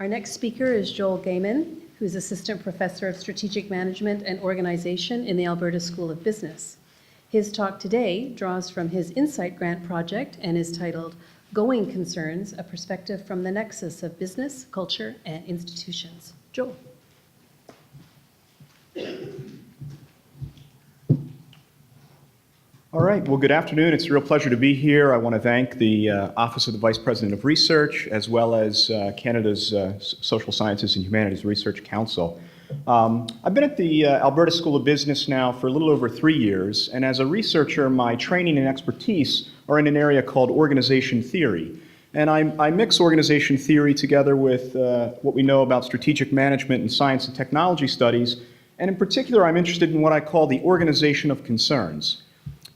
Our next speaker is Joel Gehman, who is Assistant Professor of Strategic Management and Organization in the Alberta School of Business. His talk today draws from his Insight Grant project and is titled Going Concerns, A Perspective from the Nexus of Business, Culture, and Institutions. Joel. All right, well, good afternoon. It's a real pleasure to be here. I want to thank the Office of the Vice President of Research, as well as Canada's Social Sciences and Humanities Research Council. I've been at the Alberta School of Business now for a little over 3 years, and as a researcher, my training and expertise are in an area called organization theory. And I mix organization theory together with what we know about strategic management and science and technology studies, and in particular, I'm interested in what I call the organization of concerns.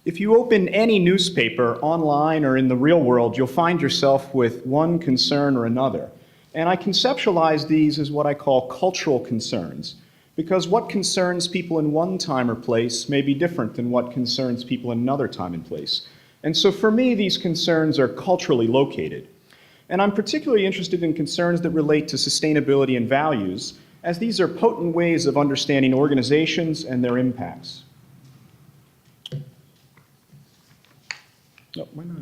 If you open any newspaper, online or in the real world, you'll find yourself with one concern or another. And I conceptualize these as what I call cultural concerns, because what concerns people in one time or place may be different than what concerns people in another time and place. And so for me, these concerns are culturally located. And I'm particularly interested in concerns that relate to sustainability and values, as these are potent ways of understanding organizations and their impacts. No, why not?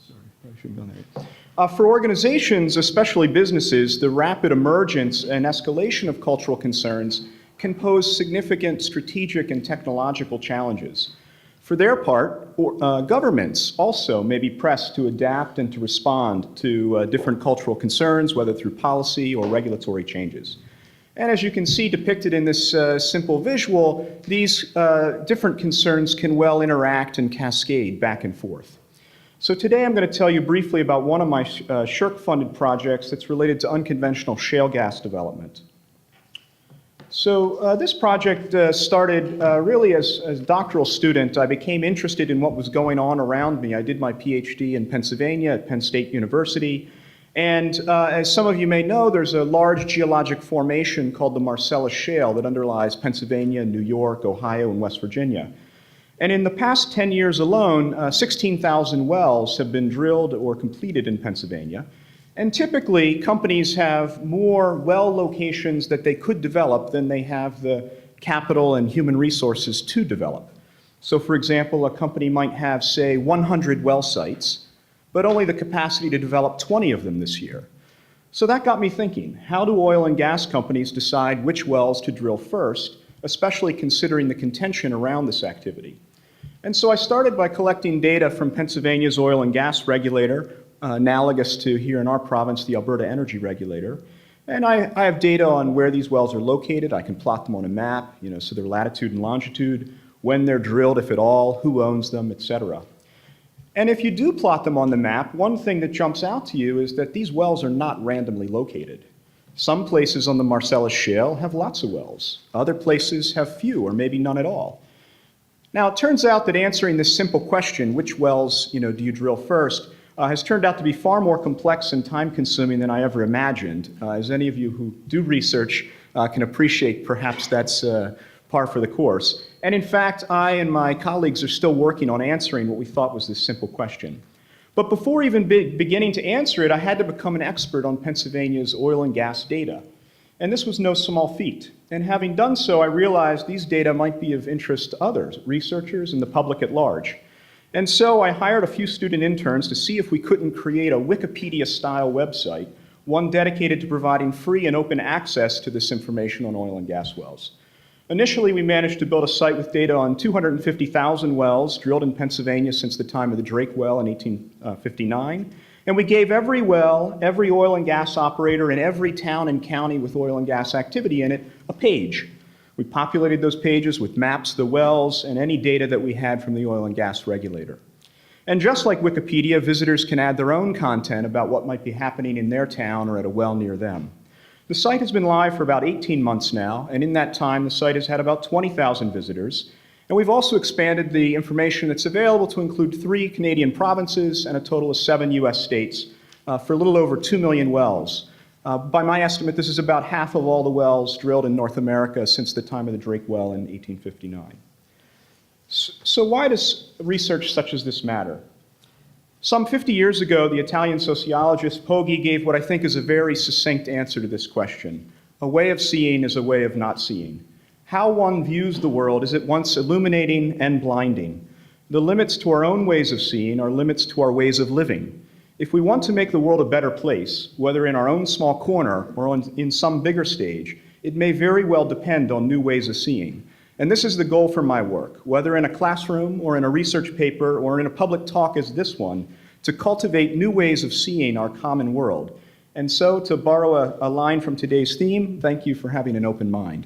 Sorry, probably should have done that. For organizations, especially businesses, the rapid emergence and escalation of cultural concerns can pose significant strategic and technological challenges. For their part, governments also may be pressed to adapt and to respond to different cultural concerns, whether through policy or regulatory changes. And as you can see depicted in this simple visual, these different concerns can well interact and cascade back and forth. So today I'm going to tell you briefly about one of my SSHRC-funded projects that's related to unconventional shale gas development. So this project started really as a doctoral student. I became interested in what was going on around me. I did my PhD in Pennsylvania at Penn State University. And as some of you may know, there's a large geologic formation called the Marcellus Shale that underlies Pennsylvania, New York, Ohio, and West Virginia. And in the past 10 years alone, 16,000 wells have been drilled or completed in Pennsylvania. And typically, companies have more well locations that they could develop than they have the capital and human resources to develop. So for example, a company might have, say, 100 well sites, but only the capacity to develop 20 of them this year. So that got me thinking, how do oil and gas companies decide which wells to drill first, especially considering the contention around this activity? And so I started by collecting data from Pennsylvania's oil and gas regulator, analogous to here in our province, the Alberta Energy Regulator. And I have data on where these wells are located. I can plot them on a map, so their latitude and longitude, when they're drilled, if at all, who owns them, etc. And if you do plot them on the map, one thing that jumps out to you is that these wells are not randomly located. Some places on the Marcellus Shale have lots of wells. Other places have few or maybe none at all. Now, it turns out that answering this simple question, which wells do you drill first, has turned out to be far more complex and time-consuming than I ever imagined. As any of you who do research can appreciate, perhaps that's par for the course. And in fact, I and my colleagues are still working on answering what we thought was this simple question. But before even beginning to answer it, I had to become an expert on Pennsylvania's oil and gas data. And this was no small feat. And having done so, I realized these data might be of interest to others, researchers and the public at large. And so I hired a few student interns to see if we couldn't create a Wikipedia-style website, one dedicated to providing free and open access to this information on oil and gas wells. Initially, we managed to build a site with data on 250,000 wells drilled in Pennsylvania since the time of the Drake well in 1859. And we gave every well, every oil and gas operator in every town and county with oil and gas activity in it, a page. We populated those pages with maps of the wells and any data that we had from the oil and gas regulator. And just like Wikipedia, visitors can add their own content about what might be happening in their town or at a well near them. The site has been live for about 18 months now, and in that time, the site has had about 20,000 visitors. And we've also expanded the information that's available to include 3 Canadian provinces and a total of 7 US states for a little over 2 million wells. By my estimate, this is about half of all the wells drilled in North America since the time of the Drake well in 1859. So why does research such as this matter? Some 50 years ago, the Italian sociologist Poggi gave what I think is a very succinct answer to this question. A way of seeing is a way of not seeing. How one views the world is at once illuminating and blinding. The limits to our own ways of seeing are limits to our ways of living. If we want to make the world a better place, whether in our own small corner or in some bigger stage, it may very well depend on new ways of seeing. And this is the goal for my work, whether in a classroom or in a research paper or in a public talk as this one, to cultivate new ways of seeing our common world. And so, to borrow a line from today's theme, thank you for having an open mind.